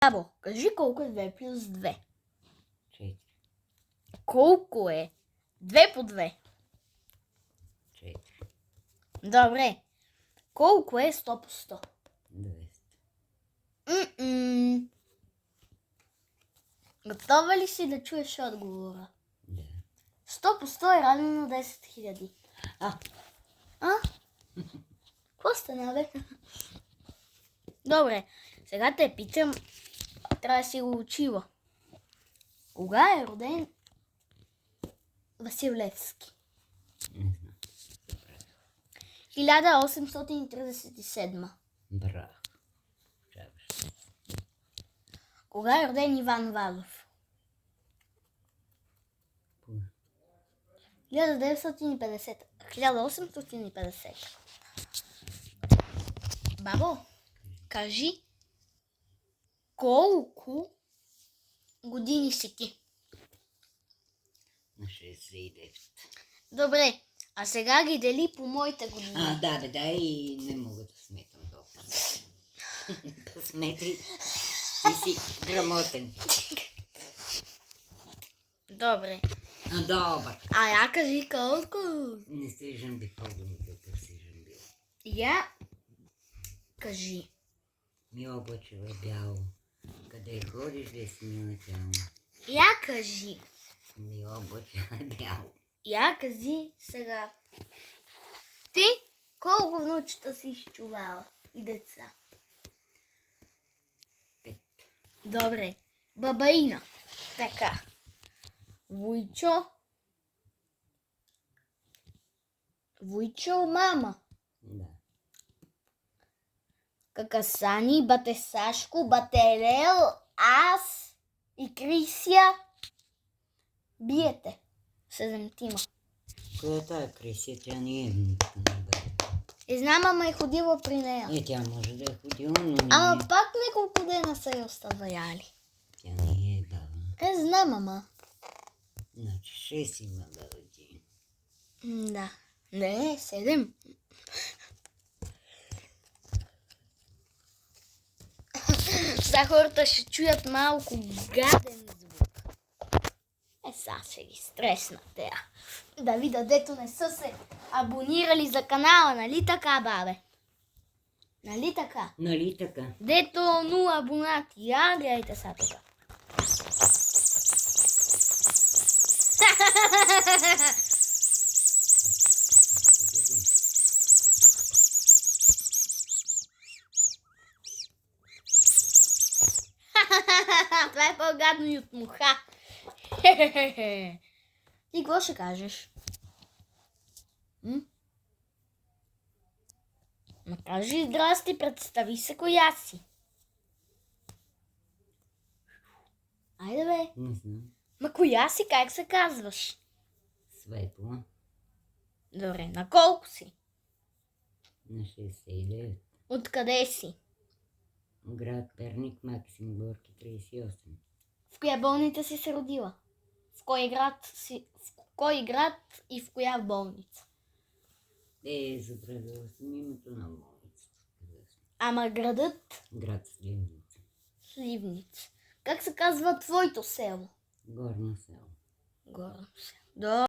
Бабо, кажи колко е 2 плюс 2. 4. Колко е 2 по 2? 4. Добре. Колко е 100 по 100? 200. Готова ли си да чуеш отговора? Да. 100 по 100 е равно на 10 000. Какво стана, бе? Добре, сега те питам, трябва да си го учила. Кога е роден Васил Левски? Не знам. 1837. Браво. Чакаш. Кога е роден Иван Вазов? 1950. 1850. Бабо, кажи колко години си ти? На 69. Добре, а сега ги дели по моите години. Да, и не мога да сметам толкова. Сметри, ти си грамотен. Добре. Добър. А я кажи колко? Не се жамби, по-голямо какъв си жамбил. Я кажи. Ми облачево е бяло. Къде ходиш да си мила тяло? Я кажи. Ми облачево е бяло. Я кажи сега. Ти колко внучета си изчувала и деца? 5. Добре. Бабаина. Така. Вуйчо, мама. Да. Какасани, бате Сашко, бате Елел, аз и Крисия. Биете. 7. Коя е тая Крисия? Тя не е внучка на бебе. И знам, ама е ходила при нея. Тя може да е ходила, но не Ама пак неколко дена са я оставяли. Тя не е баба. Не знам, ама. Значи 6 има баба ти. Да. Не, 7. Сега хората ще чуят малко гаден звук. Сега ще ги стресна тея. Да видя, дето не са се абонирали за канала, нали така, бабе? Нали така? Нали така? Дето 0 абонати. Я гледайте сега така. Това е по-гадно и от муха. Ти какво ще кажеш? Ма кажи здрасти, представи се коя си. Айде бе. Не знам. Ма коя си, как се казваш? Светла. Добре, на колко си? На 69. Откъде си? Град Перник, Максим Горки, 38. В коя болница си се родила? В кой град и в коя болница? Забравила съм името на болницата. Ама градът? Град Сливница. Сливница. Как се казва твоето село? Горно село. Горно село.